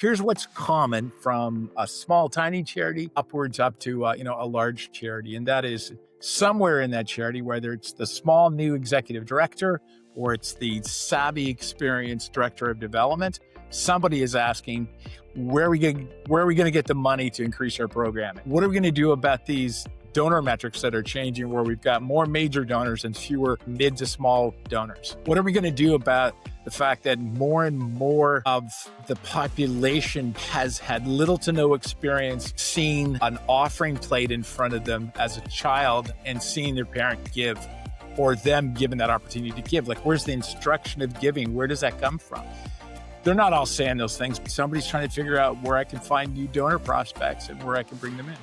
Here's what's common from a small, tiny charity upwards up to, a large charity. And that is somewhere in that charity, whether it's the small new executive director or it's the savvy, experienced director of development, somebody is asking, where are we going to get the money to increase our programming? What are we going to do about these donor metrics that are changing, where we've got more major donors and fewer mid to small donors? What are we going to do about the fact that more and more of the population has had little to no experience seeing an offering plate in front of them as a child and seeing their parent give, or them given that opportunity to give? Like, where's the instruction of giving? Where does that come from? They're not all saying those things, but somebody's trying to figure out where I can find new donor prospects and where I can bring them in.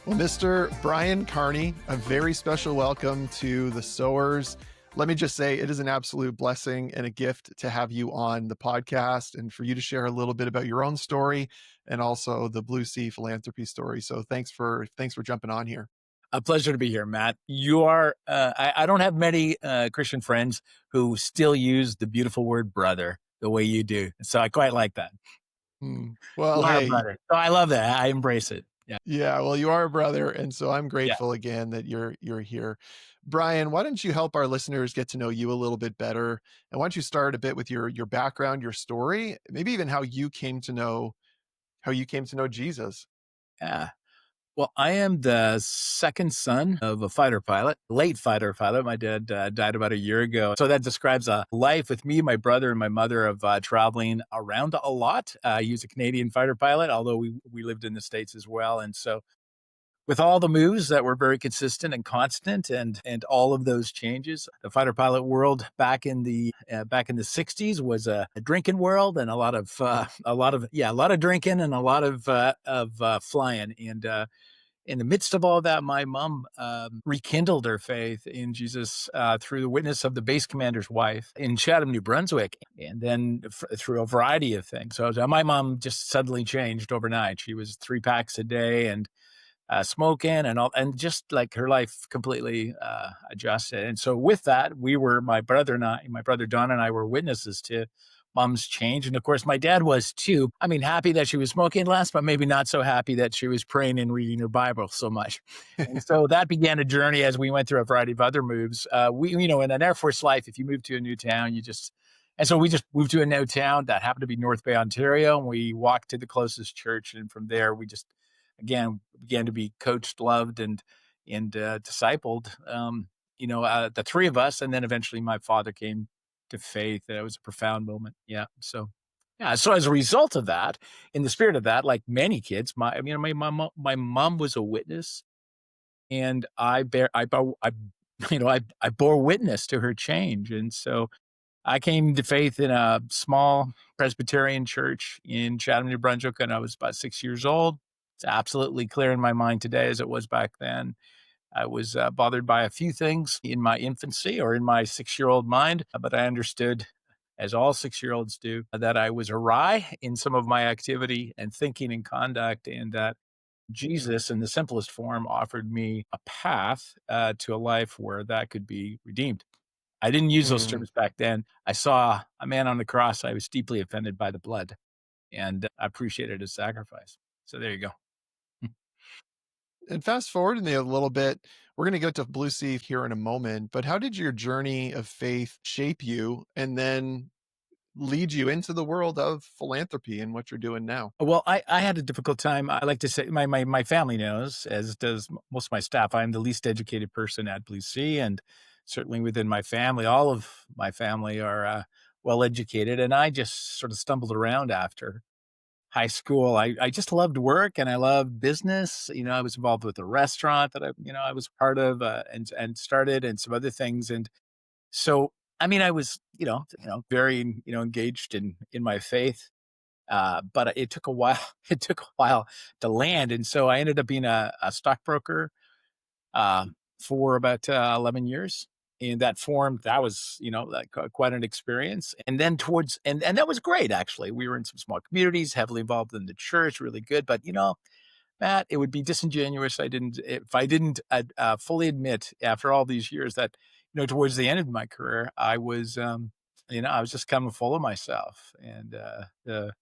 Well, Mr. Brian Carney, a very special welcome to the Sowers. Let me just say it is an absolute blessing and a gift to have you on the podcast and for you to share a little bit about your own story and also the Blue Sea Philanthropy story. So thanks for jumping on here. A pleasure to be here, Matt. You are, I don't have many Christian friends who still use the beautiful word brother the way you do. So I quite like that. Well, hey, brother. So I love that. I embrace it. Yeah, well, you are a brother, and so I'm grateful again that you're here. Brian, why don't you help our listeners get to know you a little bit better? And why don't you start a bit with your background, your story, maybe even how you came to know Jesus? Yeah. Well, I am the second son of a fighter pilot, late fighter pilot. My dad died about a year ago. So that describes a life with me, my brother, and my mother of traveling around a lot. He was a Canadian fighter pilot, although we lived in the States as well. And so with all the moves that were very consistent and constant, and all of those changes, the fighter pilot world back in the 60s was a drinking world, and a lot of drinking and a lot of flying. And in the midst of all that, my mom rekindled her faith in Jesus through the witness of the base commander's wife in Chatham, New Brunswick, and then through a variety of things. So my mom just suddenly changed overnight. She was 3 packs a day and smoking and all, and just like her life completely adjusted. And so with that, my brother Don and I were witnesses to mom's change. And of course, my dad was too. I mean, happy that she was smoking less, but maybe not so happy that she was praying and reading her Bible so much. And so that began a journey as we went through a variety of other moves. In an Air Force life, if you move to a new town, and so we just moved to a new town that happened to be North Bay, Ontario. And we walked to the closest church. And from there, we just, again, began to be coached, loved, and discipled, the 3 of us. And then eventually my father came to faith. It was a profound moment. Yeah. So as a result of that, in the spirit of that, like many kids, my mom was a witness, and I bore witness to her change. And so I came to faith in a small Presbyterian church in Chatham, New Brunswick, when I was about 6 years old. It's absolutely clear in my mind today as it was back then. I was bothered by a few things in my infancy, or in my 6-year-old mind, but I understood, as all 6-year-olds do, that I was awry in some of my activity and thinking and conduct, and that Jesus, in the simplest form, offered me a path to a life where that could be redeemed. I didn't use those terms back then. I saw a man on the cross. I was deeply offended by the blood, and I appreciated his sacrifice. So there you go. And fast forward me a little bit, we're going to go to Blue Sea here in a moment, but how did your journey of faith shape you and then lead you into the world of philanthropy and what you're doing now? Well, I had a difficult time. I like to say, my family knows, as does most of my staff, I'm the least educated person at Blue Sea, and certainly within my family, all of my family are well educated, and I just sort of stumbled around after high school. I just loved work, and I loved business. I was involved with a restaurant that I was part of and started, and some other things. And so, I mean, I was, very, engaged in my faith. But it took a while. It took a while to land. And so I ended up being a stockbroker for about 11 years. In that form, that was, like quite an experience. And then and that was great, actually. We were in some small communities, heavily involved in the church, really good. But, Matt, it would be disingenuous if I didn't fully admit after all these years that, towards the end of my career, I was just kind of full of myself and the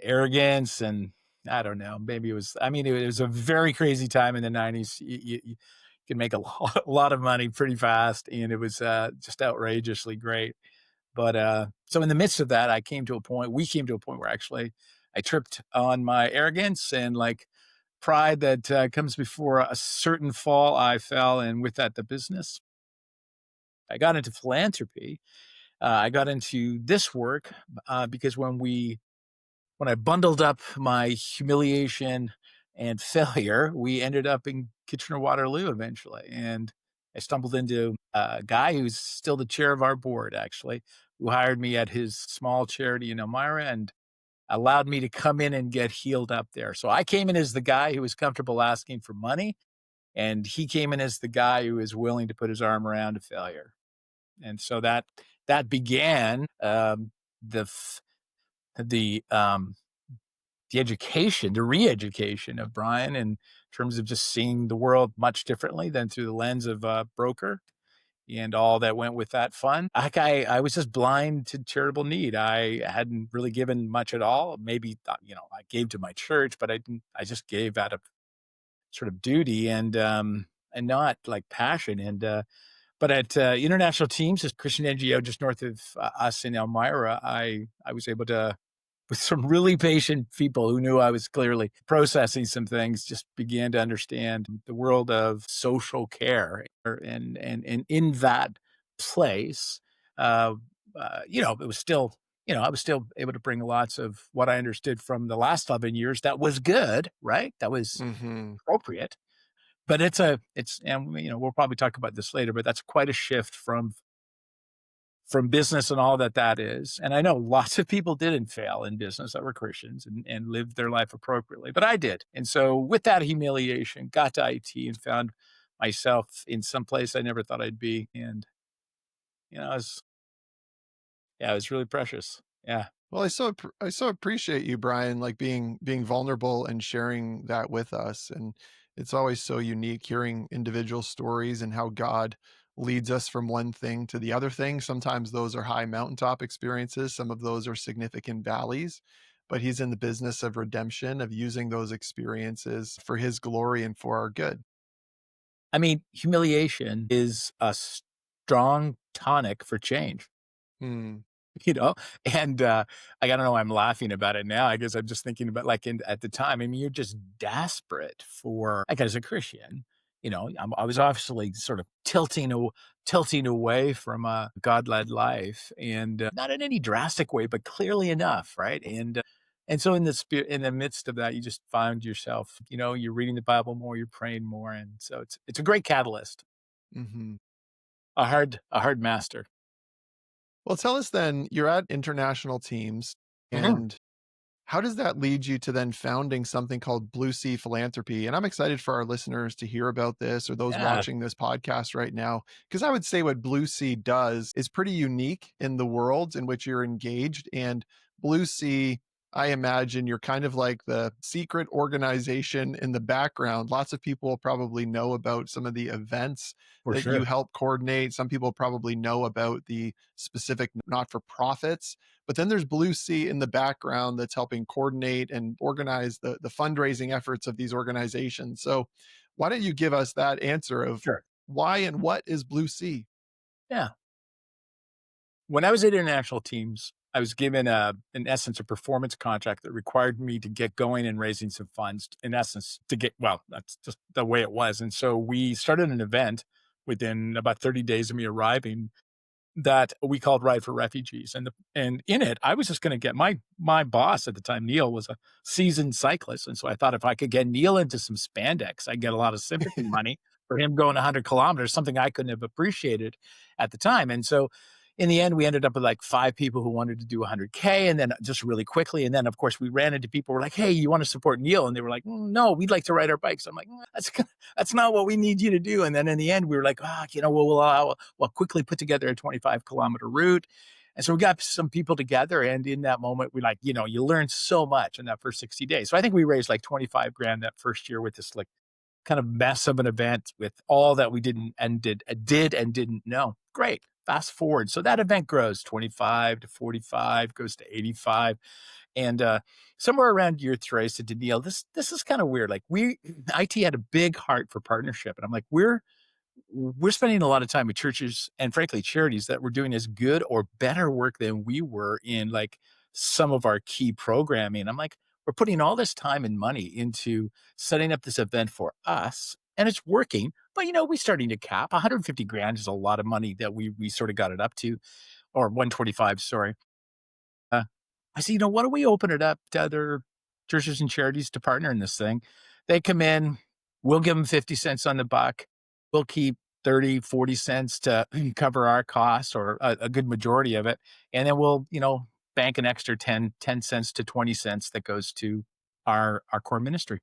arrogance and I don't know, maybe it was a very crazy time in the 90s. You could make a lot of money pretty fast, and it was just outrageously great. But so in the midst of that, we came to a point where actually I tripped on my arrogance and like pride that comes before a certain fall. I fell, and with that, the business. I got into philanthropy. I got into this work because when I bundled up my humiliation and failure, we ended up in Kitchener Waterloo eventually. And I stumbled into a guy who's still the chair of our board, actually, who hired me at his small charity in Elmira and allowed me to come in and get healed up there. So I came in as the guy who was comfortable asking for money, and he came in as the guy who was willing to put his arm around a failure. And so that began the f- the the education, the re-education of Brian in terms of just seeing the world much differently than through the lens of a broker and all that went with that fund. I was just blind to charitable need. I hadn't really given much at all. Maybe, I gave to my church, but I just gave out of sort of duty and not like passion. But at International Teams, this Christian NGO just north of us in Elmira, I was able to, with some really patient people who knew I was clearly processing some things, just began to understand the world of social care. And in that place, uh, it was still, I was still able to bring lots of what I understood from the last 11 years that was good, right? That was Hmm. appropriate. But and we'll probably talk about this later, but that's quite a shift from business and all that is. And I know lots of people didn't fail in business that were Christians and lived their life appropriately, but I did. And so with that humiliation, got to IT and found myself in some place I never thought I'd be. And, it was, yeah, it was really precious. Yeah. Well, I so appreciate you, Brian, like being vulnerable and sharing that with us. And it's always so unique hearing individual stories and how God leads us from one thing to the other thing. Sometimes those are high mountaintop experiences, some of those are significant valleys, but he's in the business of redemption, of using those experiences for his glory and for our good. I mean, humiliation is a strong tonic for change. Hmm. You know? And, I don't know why I'm laughing about it now. I guess I'm just thinking about, like, at the time, I mean, you're just desperate for like, as a Christian, I was obviously sort of tilting away from a God-led life and, not in any drastic way, but clearly enough, right? And so in the midst of that, you just find yourself, you're reading the Bible more, you're praying more, and so it's a great catalyst, Hmm. a hard master. Well, tell us then, you're at international teams, Mhm. and how does that lead you to then founding something called Blue Sea Philanthropy? And I'm excited for our listeners to hear about this or those Yeah, watching this podcast right now, because I would say what Blue Sea does is pretty unique in the world in which you're engaged. And Blue Sea, I imagine you're kind of like the secret organization in the background. Lots of people will probably know about some of the events for that you sure. help coordinate. Some people probably know about the specific not for profits, but then there's Blue Sea in the background that's helping coordinate and organize the fundraising efforts of these organizations. So why don't you give us that answer of Sure. why and what is Blue Sea? Yeah. When I was at international teams, I was given in essence, a performance contract that required me to get going and raising some funds, in essence, that's just the way it was. And so we started an event within about 30 days of me arriving that we called Ride for Refugees, and in it, I was just gonna get my boss at the time, Neil, was a seasoned cyclist, and so I thought if I could get Neil into some spandex, I'd get a lot of sympathy money for him going 100 kilometers, something I couldn't have appreciated at the time, and so, in the end, we ended up with, like, 5 people who wanted to do 100K, and then just really quickly, and then, of course, we ran into people who were like, "Hey, you wanna support Neil?" And they were like, No, we'd like to ride our bikes." I'm like, that's not what we need you to do." And then in the end, we were like, we'll quickly put together a 25-kilometer route. And so we got some people together, and in that moment, we like, you learn so much in that first 60 days. So I think we raised like 25 grand that first year with this like kind of mess of an event with all that we did and didn't know. Great. Fast forward. So that event grows 25 to 45, goes to 85. And somewhere around year three, I said to Neil, this is kind of weird. Like IT had a big heart for partnership. And I'm like, we're spending a lot of time with churches and frankly charities that were doing as good or better work than we were in like some of our key programming. I'm like, we're putting all this time and money into setting up this event for us and it's working. But we're starting to cap 150 grand is a lot of money that we sort of got it up to, or 125, sorry. Uh, I said, why don't we open it up to other churches and charities to partner in this thing? They come in, we'll give them 50 cents on the buck. We'll keep 30, 40 cents to cover our costs or a good majority of it. And then we'll, bank an extra 10 cents to 20 cents that goes to our core ministry.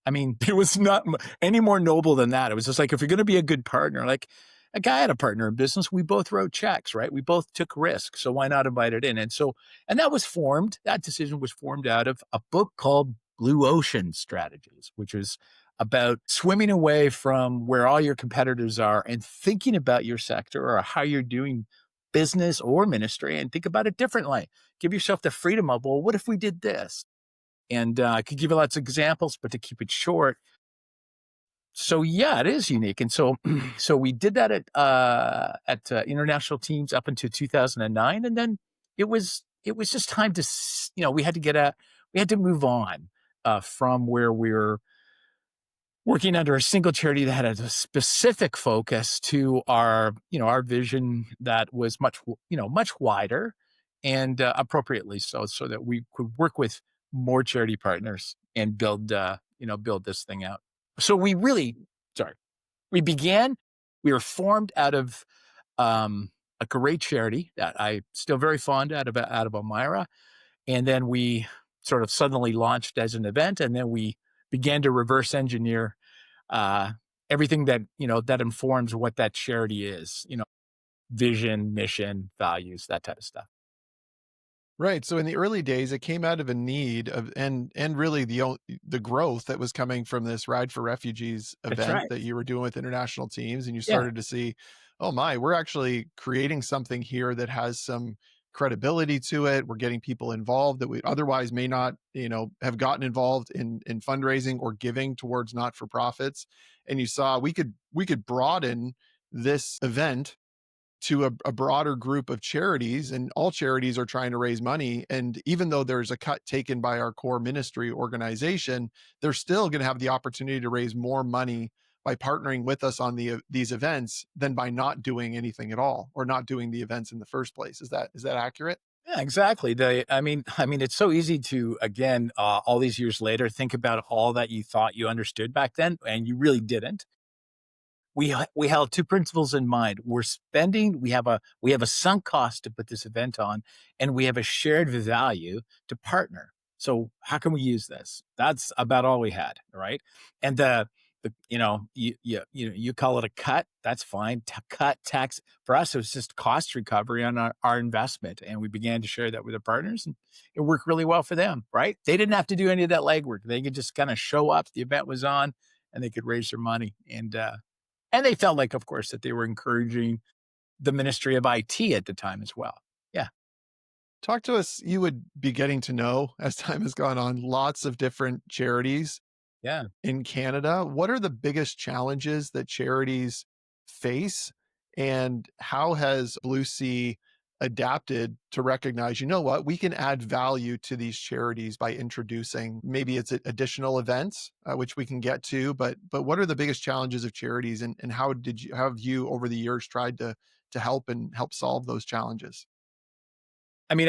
I mean, it was not any more noble than that. It was just like, if you're going to be a good partner, like a guy had a partner in business, we both wrote checks, right? We both took risks. So why not invite it in? And that decision was formed out of a book called Blue Ocean Strategies, which is about swimming away from where all your competitors are and thinking about your sector or how you're doing business or ministry and think about it differently. Give yourself the freedom of, well, what if we did this? And I could give you lots of examples, but to keep it short, so yeah, it is unique. And so, so we did that at international teams up until 2009, and then it was just time to we had to move on from where we're working under a single charity that had a specific focus to our vision that was much wider and appropriately so that we could work with more charity partners and build this thing out. So sorry, we were formed out of a great charity that I still very fond out of Elmira. And then we sort of suddenly launched as an event. And then we began to reverse engineer uh, everything that informs what that charity is, vision, mission, values, that type of stuff. Right. So in the early days, it came out of a need of and really the growth that was coming from this Ride for Refugees That's event right. that you were doing with international teams, and you Yeah. started to see, oh my, we're actually creating something here that has some credibility to it. We're getting people involved that we otherwise may not, have gotten involved in fundraising or giving towards not for profits. And you saw we could broaden this event to a broader group of charities, and all charities are trying to raise money. And even though there's a cut taken by our core ministry organization, they're still going to have the opportunity to raise more money by partnering with us on these events than by not doing anything at all or not doing the events in the first place. Is that accurate? Yeah, exactly. I mean, it's so easy to, again, all these years later, think about all that you thought you understood back then, and you really didn't. We held two principles in mind. We have a sunk cost to put this event on, and we have a shared value to partner. So how can we use this? That's about all we had, right? And you call it a cut. That's fine. Cut tax for us. It was just cost recovery on our investment, and we began to share that with the partners, and it worked really well for them. Right? They didn't have to do any of that legwork. They could just kind of show up. The event was on, and they could raise their money. And they felt like, of course, that they were encouraging the Ministry of IT at the time as well. Yeah, Talk to us. You would be getting to know, as time has gone on, lots of different charities yeah. in Canada. What are the biggest challenges that charities face? And how has Blue Sea adapted to recognize, you know what, we can add value to these charities by introducing maybe it's additional events, which we can get to, but what are the biggest challenges of charities, and how have you over the years tried to help solve those challenges? I mean,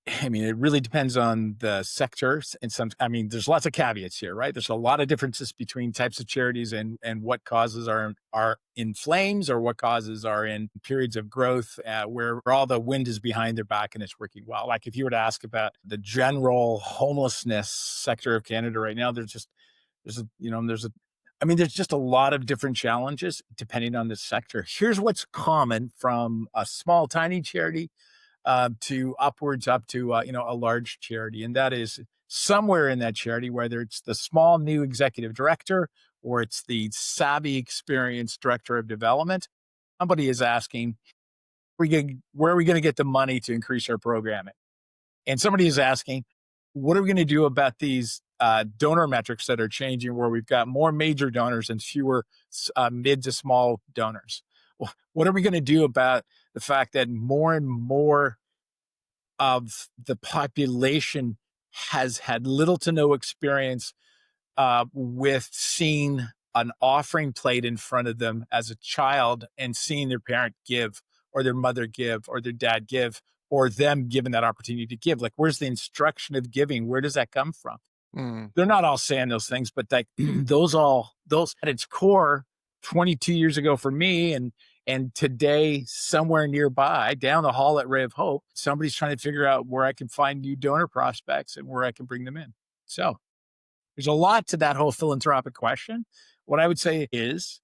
it really depends on the sectors and there's lots of caveats here, right? There's a lot of differences between types of charities and what causes are in flames or what causes are in periods of growth, where all the wind is behind their back and it's working well. Like if you were to ask about the general homelessness sector of Canada right now, there's I mean, there's just a lot of different challenges depending on the sector. Here's what's common from a small, tiny charity to upwards up to a large charity, and that is somewhere in that charity, whether it's the small new executive director or it's the savvy, experienced director of development. Somebody is asking, where are we going to get the money to increase our programming? And somebody is asking, what are we going to do about these donor metrics that are changing, where we've got more major donors and fewer mid to small donors? What are we going to do about the fact that more and more of the population has had little to no experience with seeing an offering plate in front of them as a child and seeing their parent give or their mother give or their dad give or them given that opportunity to give? Like, where's the instruction of giving? Where does that come from? Mm. They're not all saying those things, but like those at its core, 22 years ago for me, and today somewhere nearby down the hall at Ray of Hope, somebody's trying to figure out where I can find new donor prospects and where I can bring them in. So there's a lot to that whole philanthropic question. What I would say is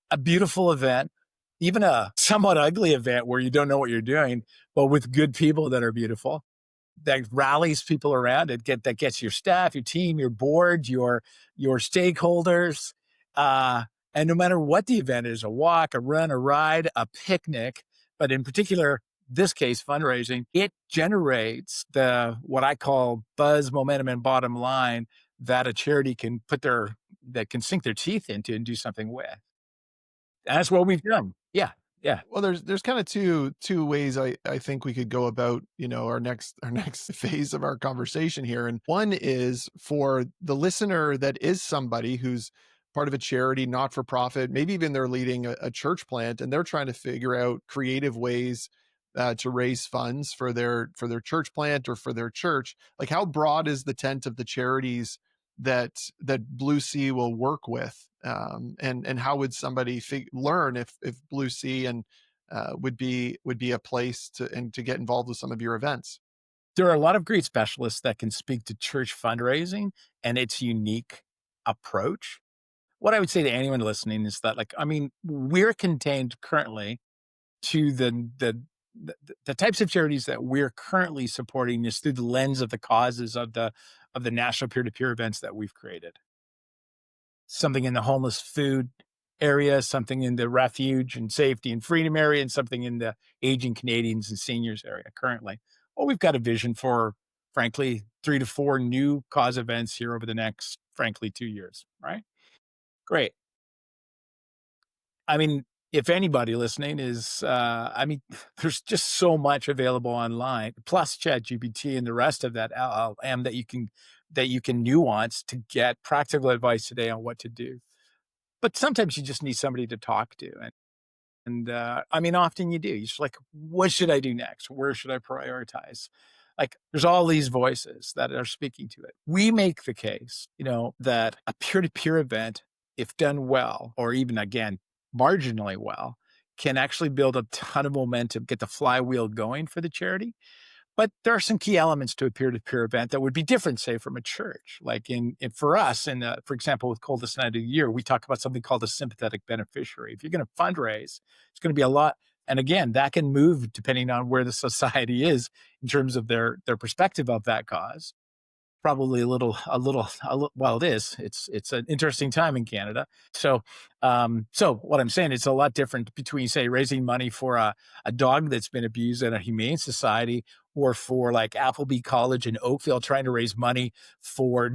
a beautiful event, even a somewhat ugly event where you don't know what you're doing, but with good people that are beautiful, that rallies people around it, that gets your staff, your team, your board, your stakeholders. And no matter what the event is, a walk, a run, a ride, a picnic, but in particular, this case, fundraising, it generates the what I call buzz, momentum, and bottom line that a charity can that can sink their teeth into and do something with. And that's what we've done. Yeah. Yeah. Well, there's kind of two ways I think we could go about, our next phase of our conversation here. And one is for the listener that is somebody who's part of a charity, not for profit, maybe even they're leading a church plant and they're trying to figure out creative ways to raise funds for their church plant or for their church. Like, how broad is the tent of the charities that Blue Sea will work with, and how would somebody learn if Blue Sea and would be a place to get involved with some of your events? There are a lot of great specialists that can speak to church fundraising and its unique approach. What I would say to anyone listening is that, like, I mean, we're contained currently to the types of charities that we're currently supporting is through the lens of the causes of the national peer-to-peer events that we've created. Something in the homeless food area, something in the refuge and safety and freedom area, and something in the aging Canadians and seniors area currently. Well, we've got a vision for, frankly, 3 to 4 new cause events here over the next, frankly, 2 years, right? Great. I mean, if anybody listening is, I mean, there's just so much available online, plus ChatGPT and the rest of that LLM that you can nuance to get practical advice today on what to do. But sometimes you just need somebody to talk to, and I mean, often you do. You're just like, what should I do next? Where should I prioritize? Like, there's all these voices that are speaking to it. We make the case, that a peer-to-peer event, if done well, or even again, marginally well, can actually build a ton of momentum, get the flywheel going for the charity. But there are some key elements to a peer-to-peer event that would be different, say, from a church. Like for us, for example, with Coldest Night of the Year, we talk about something called a sympathetic beneficiary. If you're going to fundraise, it's going to be a lot. And again, that can move depending on where the society is in terms of their perspective of that cause. Probably well, it is. It's an interesting time in Canada. So what I'm saying, it's a lot different between, say, raising money for a dog that's been abused in a humane society, or for like Appleby College in Oakville trying to raise money for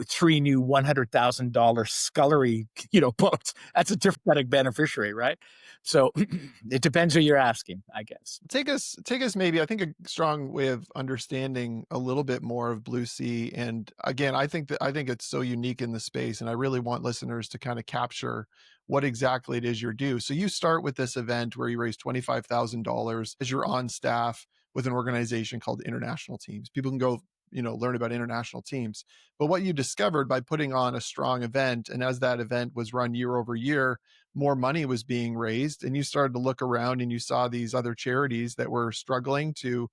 three new $100,000 scullery, boats. That's a different beneficiary, right? So it depends who you're asking, I guess. Take us maybe, I think, a strong way of understanding a little bit more of Blue Sea. And again, I think it's so unique in the space, and I really want listeners to kind of capture what exactly it is you're do. So you start with this event where you raise $25,000 as you're on staff with an organization called International Teams. People can go, learn about international teams. But what you discovered by putting on a strong event, and as that event was run year over year, more money was being raised, and you started to look around and you saw these other charities that were struggling to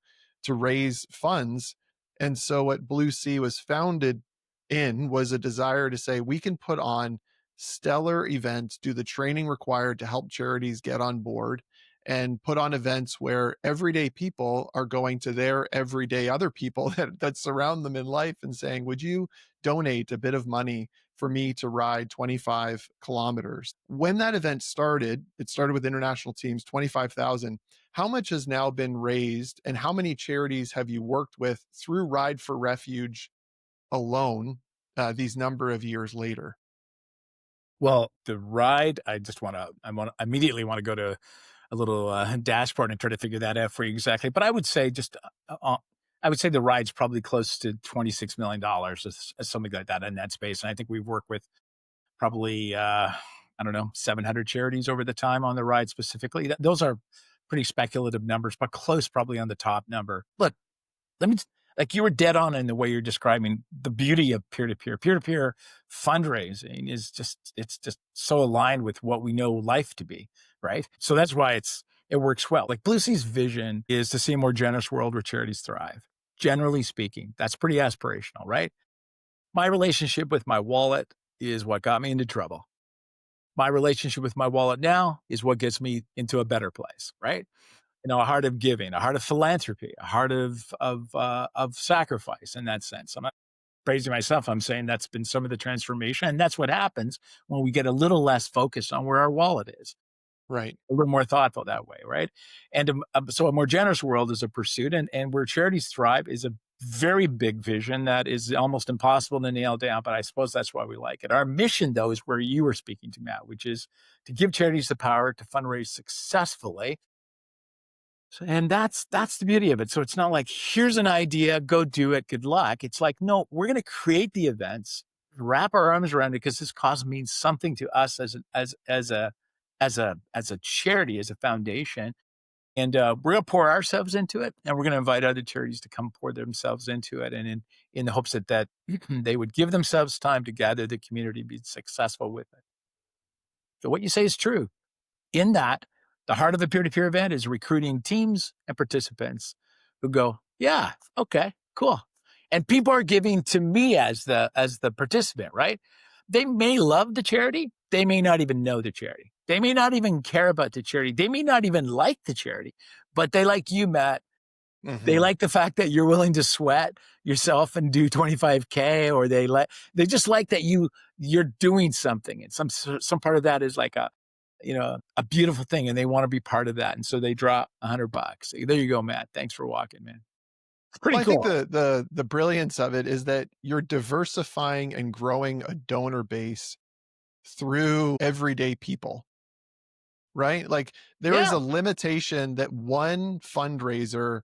raise funds. And so what Blue Sea was founded in was a desire to say, we can put on stellar events, do the training required to help charities get on board, and put on events where everyday people are going to their everyday other people that surround them in life and saying, would you donate a bit of money for me to ride 25 kilometers? When that event started, it started with international teams, 25,000. How much has now been raised, and how many charities have you worked with through Ride for Refuge alone, these number of years later? Well, the ride, I immediately want to go to a little dashboard and try to figure that out for you exactly. But I would say I would say the ride's probably close to $26 million, something like that in that space. And I think we've worked with probably, I don't know, 700 charities over the time on the ride specifically. Those are pretty speculative numbers, but close probably on the top number. Look, let me like you were dead on in the way you're describing the beauty of peer-to-peer fundraising is it's just so aligned with what we know life to be, right? So that's why it works well. Like Blue Sea's vision is to see a more generous world where charities thrive. Generally speaking, that's pretty aspirational, right? My relationship with my wallet is what got me into trouble. My relationship with my wallet now is what gets me into a better place, right? A heart of giving, a heart of philanthropy, a heart of sacrifice in that sense. I'm not praising myself. I'm saying that's been some of the transformation. And that's what happens when we get a little less focused on where our wallet is, Right. a little more thoughtful that way, right? And so a more generous world is a pursuit, and where charities thrive is a very big vision that is almost impossible to nail down, but I suppose that's why we like it. Our mission, though, is where you were speaking to, Matt, which is to give charities the power to fundraise successfully, and that's the beauty of it. So it's not like, here's an idea, go do it, good luck. It's like, no, we're going to create the events, wrap our arms around it because this cause means something to us as a charity, as a foundation. And we're going to pour ourselves into it, and we're going to invite other charities to come pour themselves into it, and in the hopes that they would give themselves time to gather the community, be successful with it. So what you say is true. In that, the heart of a peer-to-peer event is recruiting teams and participants who go, yeah, okay, cool. And people are giving to me as the participant, right? They may love the charity. They may not even know the charity. They may not even care about the charity. They may not even like the charity, but they like you, Matt. They Mhm. like the fact that you're willing to sweat yourself and do 25K, or they just like that you're doing something. And some part of that is like a beautiful thing, and they want to be part of that. And so they drop $100. There you go, Matt. Thanks for walking, man. It's pretty Well, I think cool. the brilliance of it is that you're diversifying and growing a donor base through everyday people, right? Like there is Yeah. a limitation that one fundraiser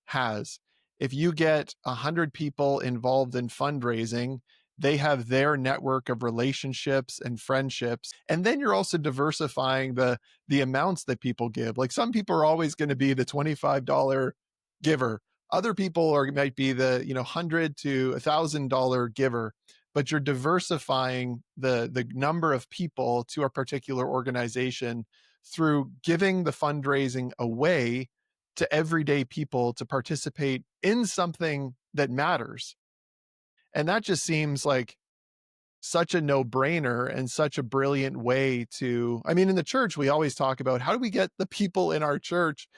has. If you get 100 people involved in fundraising, they have their network of relationships and friendships. And then you're also diversifying the amounts that people give. Like some people are always going to be the $25 giver. Other people are might be the, 100 to $1,000 giver, but you're diversifying the number of people to a particular organization through giving the fundraising away to everyday people to participate in something that matters. And that just seems like such a no-brainer and such a brilliant way to, I mean, in the church, we always talk about how do we get the people in our church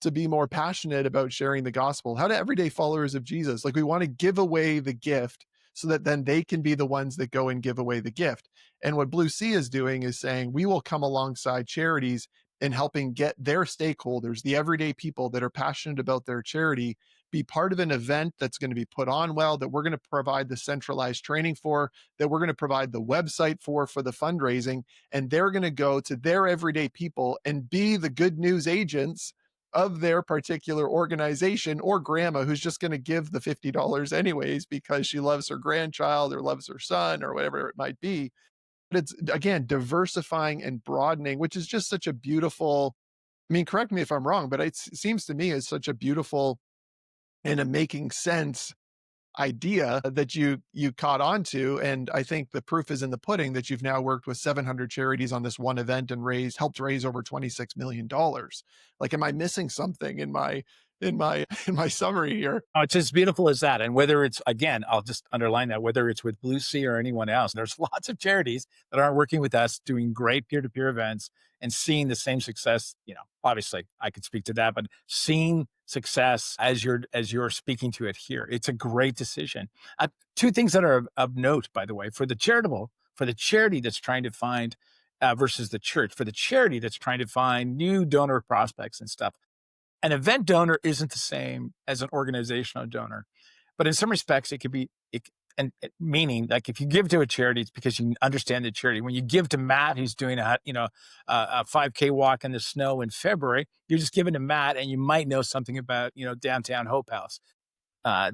to be more passionate about sharing the gospel? How do everyday followers of Jesus, like we want to give away the gift so that then they can be the ones that go and give away the gift. And what Blue Sea is doing is saying we will come alongside charities in helping get their stakeholders, the everyday people that are passionate about their charity, be part of an event that's going to be put on well, that we're going to provide the centralized training for, that we're going to provide the website for the fundraising, and they're going to go to their everyday people and be the good news agents of their particular organization, or grandma who's just going to give the $50 anyways because she loves her grandchild or loves her son or whatever it might be. But it's again diversifying and broadening, which is just such a beautiful, I mean, correct me if I'm wrong, but it seems to me it's such a beautiful and a making sense idea that you caught on to. And I think the proof is in the pudding that you've now worked with 700 charities on this one event and helped raise over $26 million. Like, am I missing something in in my summary here. Oh, it's as beautiful as that. And whether it's, again, I'll just underline that, whether it's with Blue Sea or anyone else, there's lots of charities that aren't working with us doing great peer-to-peer events and seeing the same success. Obviously I could speak to that, but seeing success as you're speaking to it here, it's a great decision. Two things that are of note, by the way, for the charity that's trying to find versus the church, for the charity that's trying to find new donor prospects and stuff, an event donor isn't the same as an organizational donor, but in some respects, it could be. Meaning, like if you give to a charity, it's because you understand the charity. When you give to Matt, who's doing a 5K walk in the snow in February, you're just giving to Matt, and you might know something about downtown Hope House. Uh,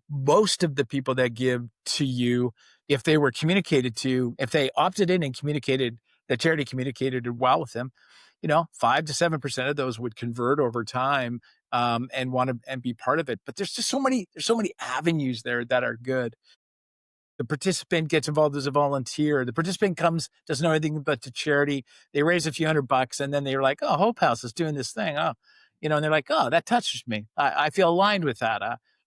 Most of the people that give to you, if they were communicated to, if they opted in and communicated, the charity communicated well with them, 5 to 7% of those would convert over time, and want to and be part of it. But there's so many avenues there that are good. The participant gets involved as a volunteer. The participant doesn't know anything but the charity. They raise a few $100, and then they're like, "Oh, Hope House is doing this thing." Oh, and they're like, "Oh, that touches me. I feel aligned with that.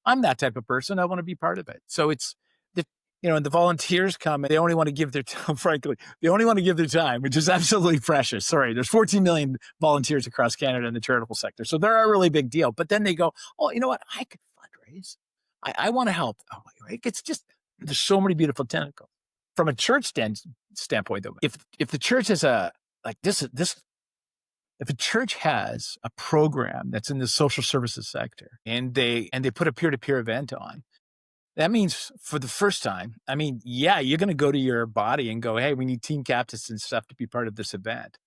I'm that type of person. I want to be part of it." So it's the and the volunteers come and they only want to give their time. Frankly, they only want to give their time, which is absolutely precious. Sorry, there's 14 million volunteers across Canada in the charitable sector, so they're a really big deal. But then they go, "Oh, you know what? I could fundraise. I want to help." Oh, it's just there's so many beautiful tentacles. From a church standpoint, though, if the church has a like this if a church has a program that's in the social services sector and they put a peer-to-peer event on, that means for the first time, I mean, yeah, you're going to go to your body and go, "Hey, we need team captains and stuff to be part of this event."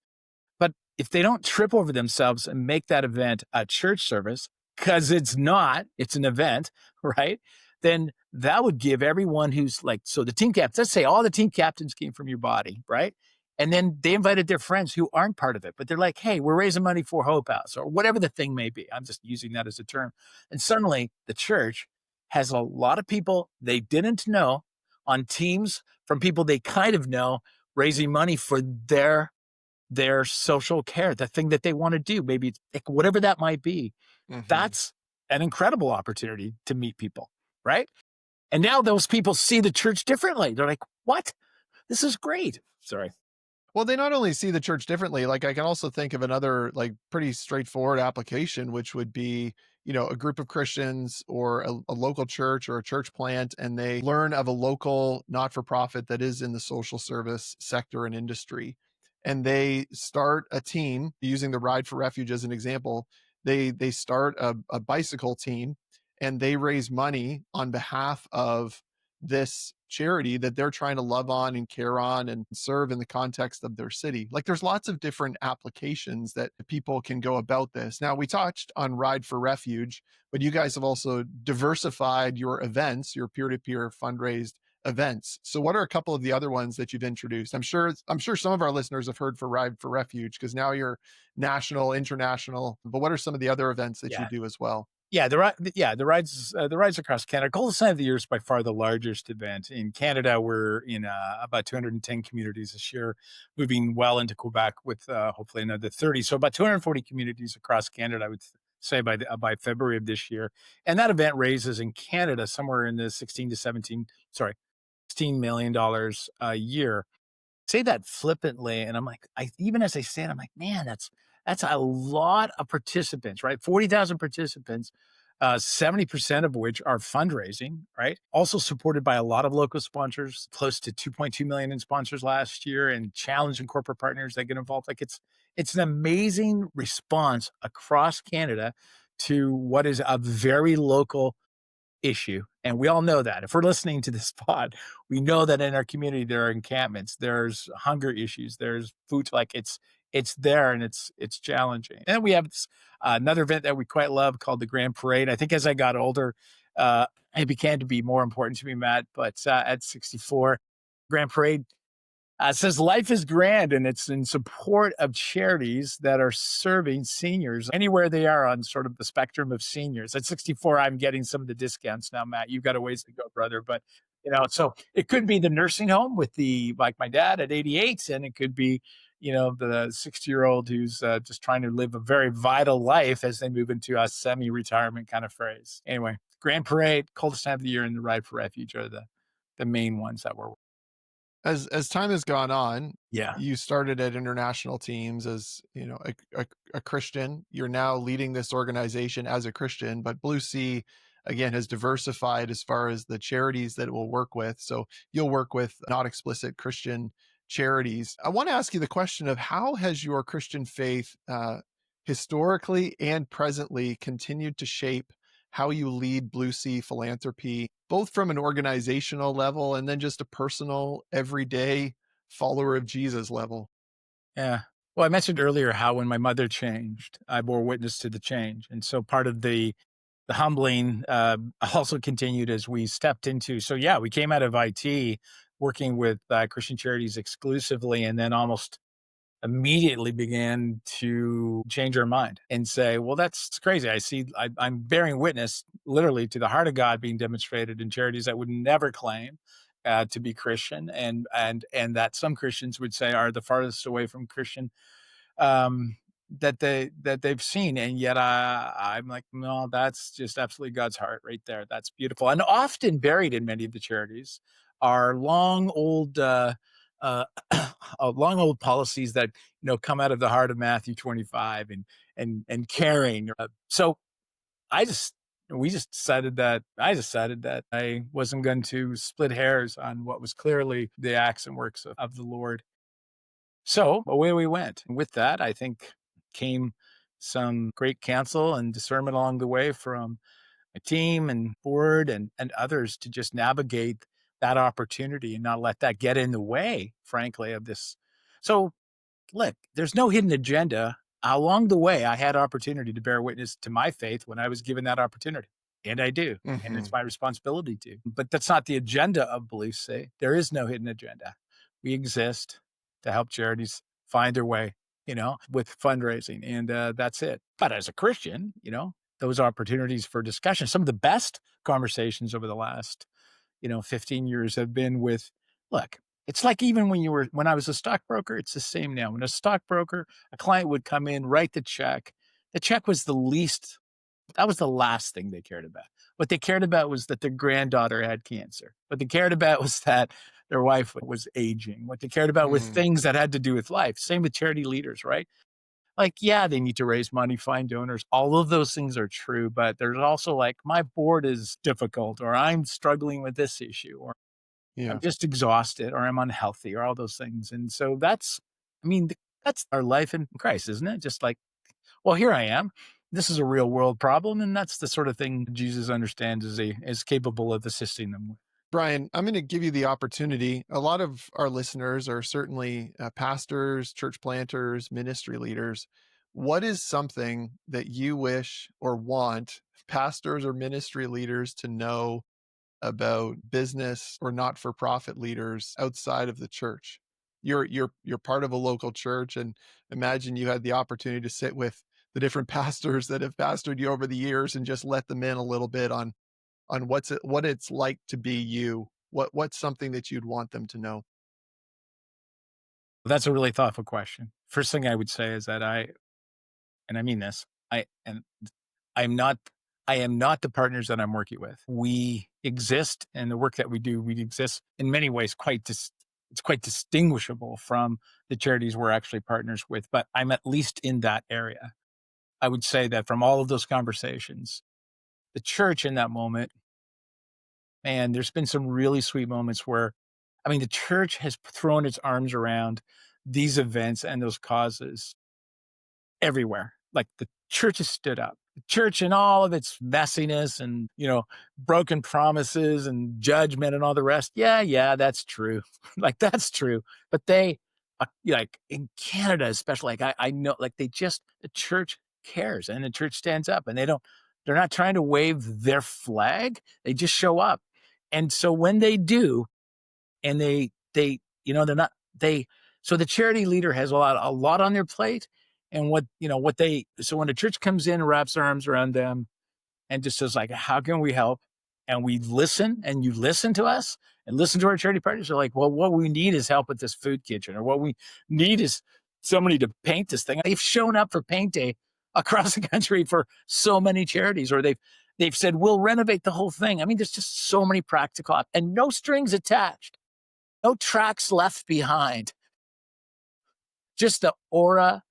But if they don't trip over themselves and make that event a church service, because it's an event, right? Then that would give everyone who's like, so the team captains, let's say all the team captains came from your body, right? And then they invited their friends who aren't part of it, but they're like, "Hey, we're raising money for Hope House," or whatever the thing may be. I'm just using that as a term. And suddenly the church has a lot of people they didn't know on teams from people they kind of know, raising money for their social care, the thing that they want to do, maybe it's whatever that might be. Mhm. That's an incredible opportunity to meet people, right? And now those people see the church differently. They're like, "What? This is great." Sorry. Well, they not only see the church differently, like I can also think of another like pretty straightforward application, which would be, a group of Christians or a local church or a church plant, and they learn of a local not-for-profit that is in the social service sector and industry. And they start a team using the Ride for Refuge as an example. They start a bicycle team and they raise money on behalf of this charity that they're trying to love on and care on and serve in the context of their city. Like there's lots of different applications that people can go about this. Now, we touched on Ride for Refuge, but you guys have also diversified your events, your peer-to-peer fundraised events. So what are a couple of the other ones that you've introduced? I'm sure some of our listeners have heard for Ride for Refuge because now you're national, international, but what are some of the other events that you Yeah. do as well? Yeah, the rides across Canada. Coldest Night of the Year is by far the largest event in Canada. We're in about 210 communities this year, moving well into Quebec with hopefully another 30. So about 240 communities across Canada, I would say by February of this year. And that event raises in Canada somewhere in the 16 million dollars a year. Say that flippantly, and I'm like, even as I say it, I'm like, man, that's a lot of participants, right? 40,000 participants, 70% of which are fundraising, right? Also supported by a lot of local sponsors, close to 2.2 million in sponsors last year, and challenge and corporate partners that get involved. Like it's an amazing response across Canada to what is a very local issue. And we all know that. If we're listening to this pod, we know that in our community there are encampments, there's hunger issues, there's food, like it's there and it's challenging. And we have this, another event that we quite love called the Grand Parade. I think as I got older, it began to be more important to me, Matt. But at 64, Grand Parade says life is grand, and it's in support of charities that are serving seniors anywhere they are on sort of the spectrum of seniors. At 64, I'm getting some of the discounts now, Matt. You've got a ways to go, brother. But so it could be the nursing home with like my dad at 88, and it could be the 60-year-old who's just trying to live a very vital life as they move into a semi-retirement kind of phrase. Anyway, Grand Parade, Coldest Night of the Year, and the Ride for Refuge are the main ones that we're. As time has gone on, Yeah. you started at international teams as, a Christian. You're now leading this organization as a Christian, but Blue Sea again has diversified as far as the charities that it will work with. So you'll work with not explicit Christian charities. I want to ask you the question of how has your Christian faith historically and presently continued to shape how you lead Blue Sea Philanthropy, both from an organizational level and then just a personal, everyday follower of Jesus level? Yeah. Well, I mentioned earlier how when my mother changed, I bore witness to the change. And so part of the humbling also continued as we stepped into. So yeah, we came out of IT working with Christian Charities exclusively, and then almost immediately began to change our mind and say, well, that's crazy. I'm bearing witness literally to the heart of God being demonstrated in charities that would never claim to be Christian, and that some Christians would say are the farthest away from Christian um, that they've seen. And yet I'm like, no, that's just absolutely God's heart right there. That's beautiful. And often buried in many of the charities are uh, long old policies that come out of the heart of Matthew 25 and caring. So I just we just decided that I wasn't going to split hairs on what was clearly the acts and works of the Lord. So away we went. And with that, I think came some great counsel and discernment along the way from my team and board and others to just navigate that opportunity and not let that get in the way, frankly, of this. So look, there's no hidden agenda. Along the way, I had opportunity to bear witness to my faith when I was given that opportunity. And I do. And it's Mhm. my responsibility to. But that's not the agenda of Belief Say. There is no hidden agenda. We exist to help charities find their way, with fundraising. And that's it. But as a Christian, those opportunities for discussion, some of the best conversations over the last 15 years have been with, look, it's like even when I was a stockbroker, it's the same now. When a stockbroker, a client would come in, write the check was that was the last thing they cared about. What they cared about was that their granddaughter had cancer. What they cared about was that their wife was aging. What they cared about were Mm, things that had to do with life. Same with charity leaders, right? Like, yeah, they need to raise money, find donors. All of those things are true, but there's also like, my board is difficult, or I'm struggling with this issue, or I'm yeah. just exhausted, or I'm unhealthy, or all those things. And so I mean, that's our life in Christ, isn't it? Just like, well, here I am. This is a real world problem, and that's the sort of thing Jesus understands is capable of assisting them with. Brian, I'm going to give you the opportunity. A lot of our listeners are certainly pastors, church planters, ministry leaders. What is something that you wish or want pastors or ministry leaders to know about business or not-for-profit leaders outside of the church? You're part of a local church, and imagine you had the opportunity to sit with the different pastors that have pastored you over the years and just let them in a little bit on what it's like to be you. What's something that you'd want them to know? That's a really thoughtful question. First thing I would say is that and I mean this, I'm not I am not the partners that I'm working with. We exist, and the work that we exist in many ways it's quite distinguishable from the charities we're actually partners with, but I'm at least in that area. I would say that from all of those conversations, the church in that moment, man, there's been some really sweet moments where, I mean, the church has thrown its arms around these events and those causes everywhere. Like the church has stood up. The church in all of its messiness and, broken promises and judgment and all the rest. Yeah, that's true. Like that's true. But like in Canada, especially, like I know, like the church cares and the church stands up, and they're not trying to wave their flag. They just show up. And so when they do, and they're not, so the charity leader has a lot on their plate. And so when the church comes in and wraps their arms around them and just says like, how can we help? And we listen, and you listen to us and listen to our charity partners. They're like, well, what we need is help with this food kitchen, or what we need is somebody to paint this thing. They've shown up for paint day across the country for so many charities, or they've said, we'll renovate the whole thing. I mean, there's just so many practical and no strings attached, no tracks left behind, just the aura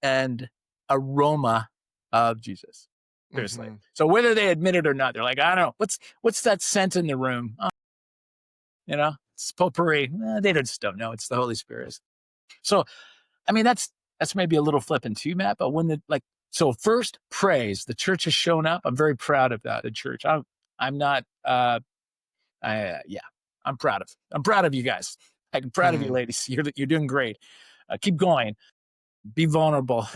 and aroma of Jesus. Seriously. Mm-hmm. So whether they admit it or not, they're like, I don't know, what's that scent in the room? Oh, it's potpourri. They just don't know. It's the Holy Spirit. So, I mean, that's maybe a little flippant too, Matt, but so first praise, the church has shown up. I'm very proud of that. The church. I'm not, I'm proud of you guys. I'm proud of you Mm-hmm. ladies. You're doing great. Keep going. Be vulnerable.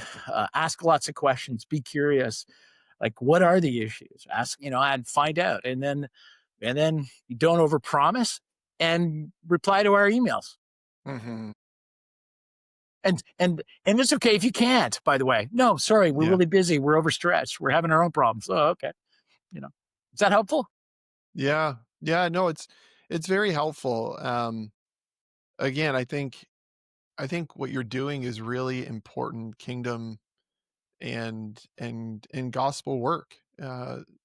Ask lots of questions. Be curious. Like, what are the issues? Ask, and find out. And then you don't overpromise and reply to our emails. Mm-hmm. And it's okay if you can't, by the way. No, sorry, we're Yeah. really busy. We're overstretched. We're having our own problems. Oh, okay. Is that helpful? Yeah. Yeah. No, it's very helpful. Again, I think what you're doing is really important kingdom and gospel work.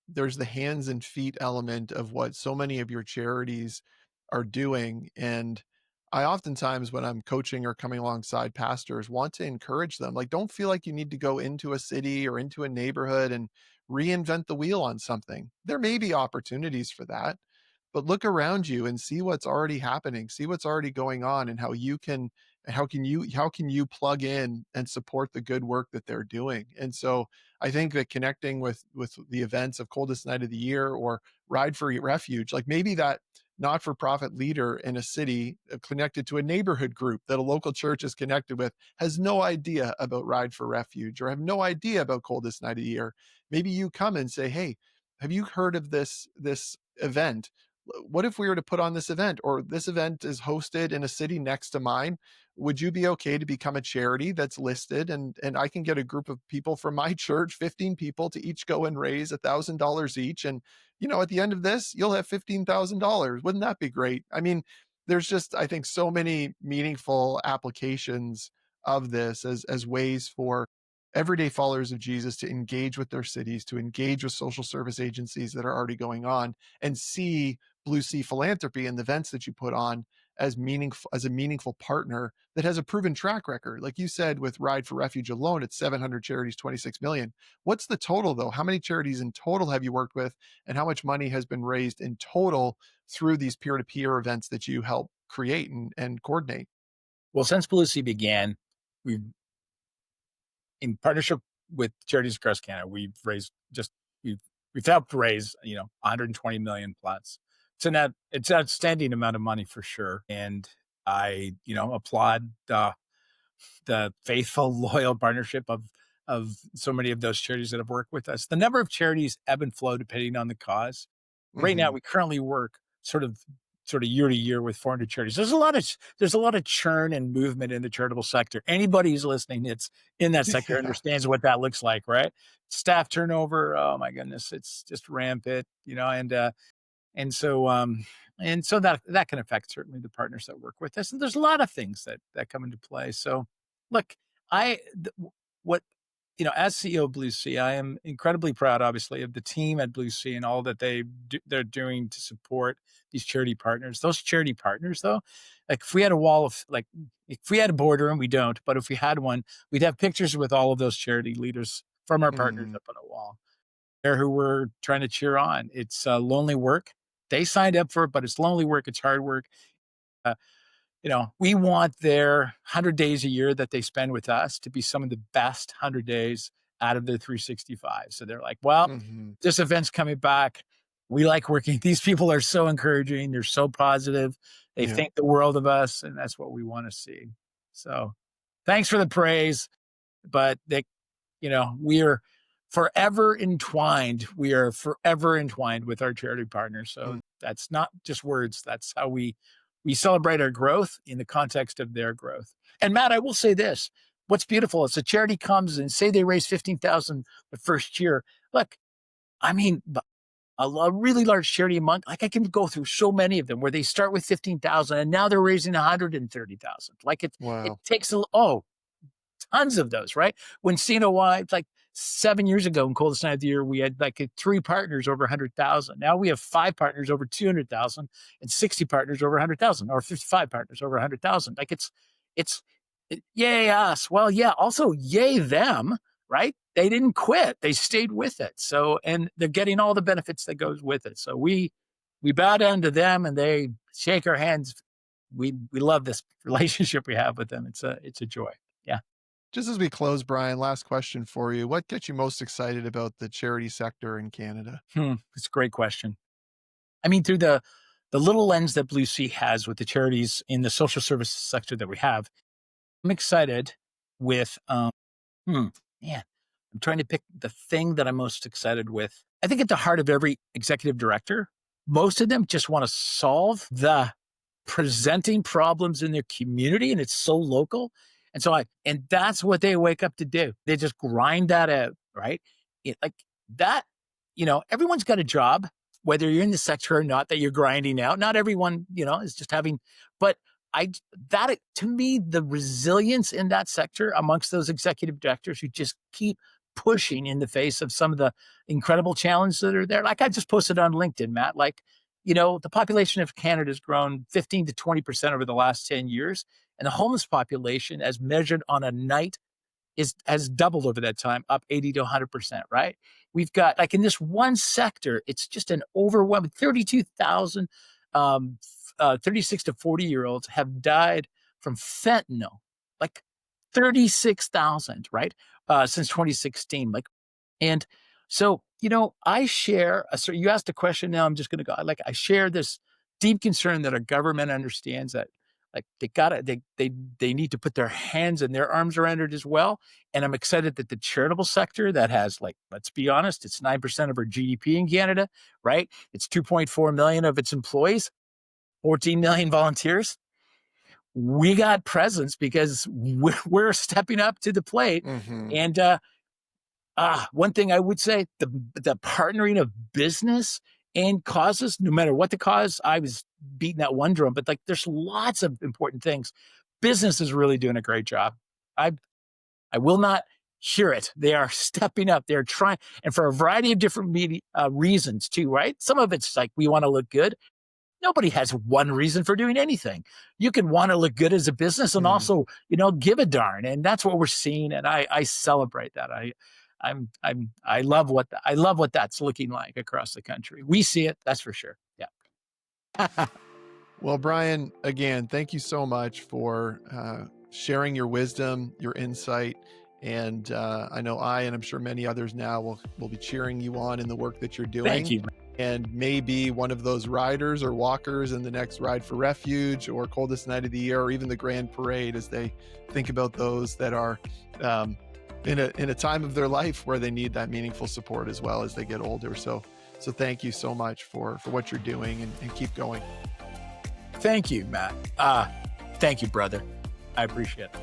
There's the hands and feet element of what so many of your charities are doing. And I oftentimes, when I'm coaching or coming alongside pastors, want to encourage them. Like, don't feel like you need to go into a city or into a neighborhood and reinvent the wheel on something. There may be opportunities for that, but look around you and see what's already happening, see what's already going on, and how can you plug in and support the good work that they're doing. And so I think that connecting with the events of Coldest Night of the Year or Ride for Refuge, like maybe that not-for-profit leader in a city connected to a neighborhood group that a local church is connected with has no idea about Ride for Refuge or have no idea about Coldest Night of the Year. Maybe you come and say, hey, have you heard of this event? What if we were to put on this event, or this event is hosted in a city next to mine? Would you be okay to become a charity that's listed, and I can get a group of people from my church, 15 people, to each go and raise $1,000 each, and at the end of this you'll have $15,000. Wouldn't that be great? I mean, there's just, I think, so many meaningful applications of this as ways for everyday followers of Jesus to engage with their cities, to engage with social service agencies that are already going on, and see Blue Sea Philanthropy and the events that you put on as a meaningful partner that has a proven track record. Like you said, with Ride for Refuge alone, it's 700 charities, 26 million. What's the total though? How many charities in total have you worked with, and how much money has been raised in total through these peer-to-peer events that you help create and coordinate? Well, since Blue Sea began, we've, in partnership with charities across Canada, we've helped raise 120 million plus. It's an outstanding amount of money for sure, and I applaud the faithful, loyal partnership of so many of those charities that have worked with us. The number of charities ebb and flow depending on the cause. Right now, Mm-hmm. we currently work sort of year to year with 400 charities. There's a lot of churn and movement in the charitable sector. Anybody who's listening that's in that sector Yeah. understands what that looks like, right? Staff turnover, oh my goodness, it's just rampant, and so that can affect certainly the partners that work with us. And there's a lot of things that come into play. So, look, I what as CEO of Blue Sea, I am incredibly proud, obviously, of the team at Blue Sea and all that they're doing to support these charity partners. Those charity partners, though, like if we had a wall of if we had a boardroom, we don't, but if we had one, we'd have pictures with all of those charity leaders from our partners Mm-hmm. up on a wall there who we're trying to cheer on. It's lonely work. They signed up for it, but it's lonely work. It's hard work. Uh, we want their 100 days a year that they spend with us to be some of the best 100 days out of the 365. So they're like, well, Mm-hmm. this event's coming back. We like working. These people are so encouraging. They're so positive. They Yeah. think the world of us, and that's what we want to see. So thanks for the praise, but we are forever entwined. We are forever entwined with our charity partners. So that's not just words. That's how we celebrate our growth in the context of their growth. And Matt, I will say this: what's beautiful is a charity comes and say they raise 15,000 the first year. Look, I mean, a really large charity amount. Like I can go through so many of them where they start with 15,000 and now they're raising 130,000. Like it Wow. takes tons of those, right? When CNOY, like 7 years ago in Coldest Night of the Year, we had like 3 partners over 100,000. Now we have 5 partners over 200,000 and 60 partners over 100,000, or 55 partners over 100,000. Like yay us. Well, yeah, also yay them, right? They didn't quit. They stayed with it. So, and they're getting all the benefits that goes with it. So we bow down to them and they shake our hands. We love this relationship we have with them. It's a joy. Yeah. Just as we close, Brian, last question for you. What gets you most excited about the charity sector in Canada? It's a great question. I mean, through the little lens that Blue Sea has with the charities in the social services sector that we have, I'm excited with, man, I'm trying to pick the thing that I'm most excited with. I think at the heart of every executive director, most of them just want to solve the presenting problems in their community, and it's so local. And that's what they wake up to do. They just grind that out, right? Like that, everyone's got a job, whether you're in the sector or not, that you're grinding out. Not everyone, is just having, but to me, the resilience in that sector amongst those executive directors who just keep pushing in the face of some of the incredible challenges that are there. Like I just posted on LinkedIn, Matt, the population of Canada has grown 15 to 20% over the last 10 years. And the homeless population, as measured on a night, has doubled over that time, up 80 to 100%, right? We've got, like in this one sector, it's just an overwhelming 32,000 36 to 40-year-olds have died from fentanyl, like 36,000, right? Since 2016. And so, I share, you asked a question, now I'm just going to go, I share this deep concern that our government understands that they need to put their hands and their arms around it as well. And I'm excited that the charitable sector that has, let's be honest, it's 9% of our GDP in Canada, right? It's 2.4 million of its employees, 14 million volunteers. We got presence because we're stepping up to the plate. Mm-hmm. And one thing I would say, the partnering of business and causes, no matter what the cause, I was beating that one drum, but there's lots of important things. Business is really doing a great job. I will not hear it. They are stepping up. They're trying, and for a variety of different reasons too, right? Some of it's like we want to look good. Nobody has one reason for doing anything. You can want to look good as a business and also, give a darn. And that's what we're seeing. And I celebrate that. I love what that's looking like across the country. We see it. That's for sure. Yeah. Well, Brian, again, thank you so much for sharing your wisdom, your insight. And I know and I'm sure many others now will be cheering you on in the work that you're doing. Thank you. And maybe one of those riders or walkers in the next Ride for Refuge or Coldest Night of the Year, or even the Grand Parade, as they think about those that are in a time of their life where they need that meaningful support as well as they get older. So thank you so much for what you're doing, and keep going. Thank you, Matt. Thank you, brother. I appreciate it.